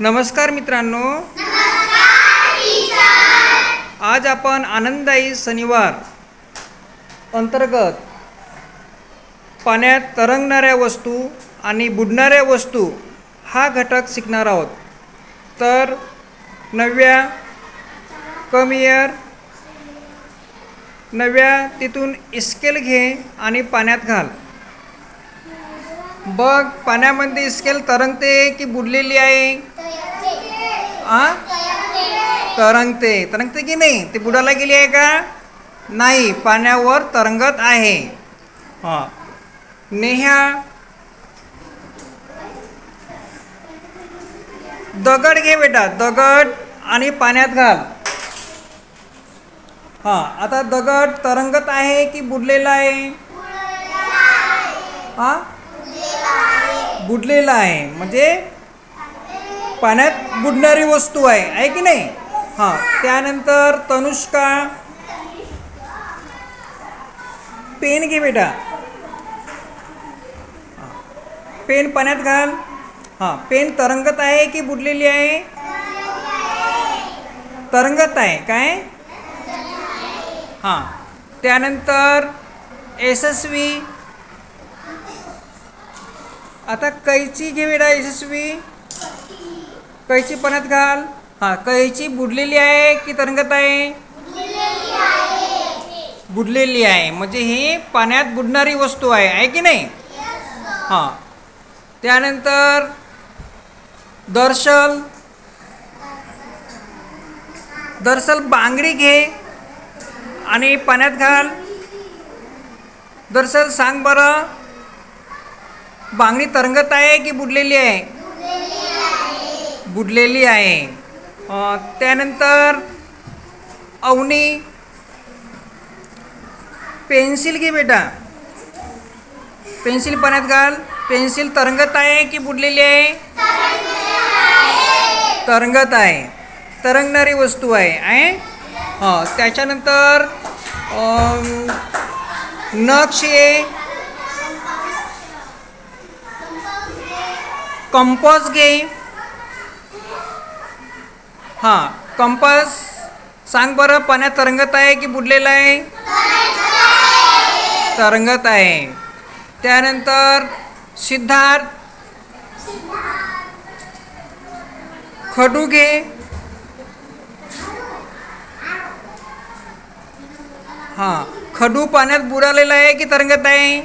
नमस्कार मित्रांनो, आज आपण आनंददायी शनिवार अंतर्गत पाण्यात तरंगणाऱ्या वस्तू आणि बुडणाऱ्या वस्तू हा घटक शिकणार आहोत। तर नव्या कमियर नव्या तिथून स्केल घे आणि पाण्यात घाल। बघ, पाण्यामध्ये स्केल तरंगते की बुडलेली आहे? तरंगते की नाही? ती बुडायला गेली आहे का? नाही, पाण्यावर तरंगत आहे। नेहा, दगड घे बेटा, दगड आणि पाण्यात घाल। आता दगड तरंगत आहे की बुडलेला आहे? बुडलेला आहे, म्हणजे पाण्यात बुडणारी वस्तू आहे की नाही? त्यानंतर तनुष्का, पेन घे बेटा, पेन पाण्यात घाल। पेन तरंगत आहे की बुडलेली आहे? तरंगत आहे काय? त्यानंतर यशस्वी, आता कैची घे बेटा, यशस्वी कैची पाण्यात घाल। कैची बुडलेली आहे की तरंगत आहे? बुडलेली आहे, म्हणजे ही पाण्यात बुडणारी वस्तू आहे की नाही? त्यानंतर दर्शल, बांगडी घे आणि पाण्यात घाल। दर्शल, सांग बरं, बांगडी तरंगत आहे की बुडलेली आहे? बुडलेली आहे। त्यानंतर अवनी, पेन्सिल घे बेटा, पेन्सिल पाण्यात घाल। पेन्सिल तरंगत आहे की बुडलेली आहे? तरंगत आहे, तरंगणारी वस्तू आहे। त्याच्यानंतर नक्ष आहे, कंपास घे। कंपास, सांग बरं, पाण्यात तरंगत आहे की बुडलेला आहे? तरंगत आहे। त्यानंतर सिद्धार्थ, खडू घे। खडू पाण्यात बुडालेला आहे की तरंगत आहे?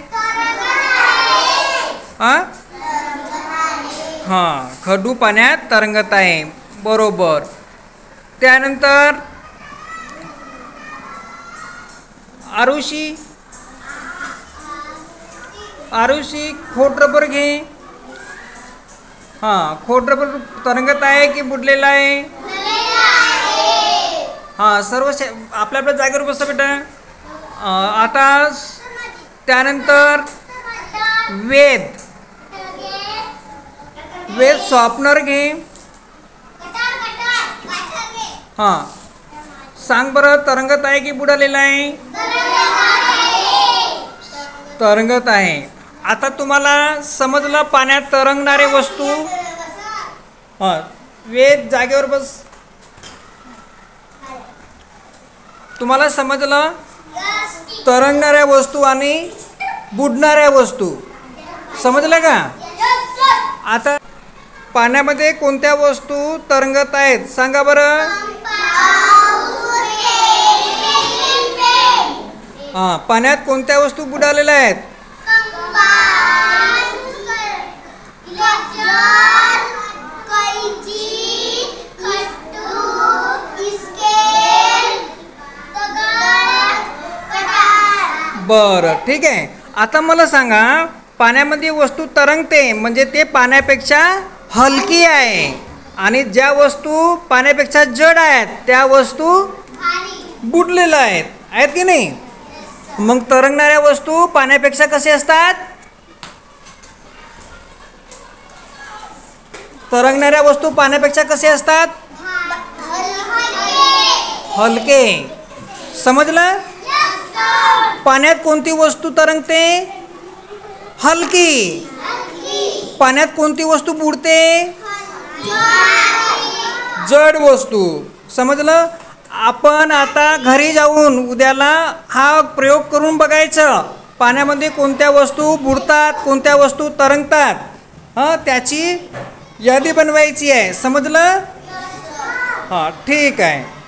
खडू पाण्यात तरंगत आहे, बरोबर। त्यानंतर आरुषी, खोट रबर घे। खोट रबर तरंगत आहे की बुडलेला आहे? सर्व आपल्या आपल्या जागेवर बसा बेटा। आता त्यानंतर वेद शॉर्पनर घे। सांग बरं, तरंगत आहे की बुडालेला आहे? तरंगत आहे। आता तुम्हाला समजलं पाण्यात तरंगणारे वस्तू? वेद, जागेवर बस। तुम्हाला समजलं तरंगणाऱ्या वस्तू आणि बुडणाऱ्या वस्तू, समजलं का? आता पाण्यामध्ये कोणत्या वस्तू तरंगत आहेत सांगा बरं? पाण्यात कोणत्या वस्तू बुडालेल्या आहेत? बरं, ठीक आहे। आता मला सांगा, पाण्यामध्ये वस्तू तरंगते म्हणजे ते पाण्यापेक्षा हलकी आहे, आणि ज्या वस्तू पाण्यापेक्षा जड आहेत त्या वस्तू बुडलेल्या आहेत की नाही? मग तरंगणाऱ्या वस्तू पाण्यापेक्षा कसे असतात? तरंगणाऱ्या वस्तू पाण्यापेक्षा कसे असतात? हलके। समजलं? पाण्यात कोणती वस्तू तरंगते? हलकी। पाण्यात कोणती वस्तू बुडते? जड वस्तू. समजलं. आपण आता घरी जाऊन उद्याला हा प्रयोग करून बघायचं. पाण्यामध्ये कोणत्या वस्तू बुडतात, कोणत्या वस्तू तरंगतात, त्याची यादी बनवायची आहे. समजलं. हां, ठीक आहे.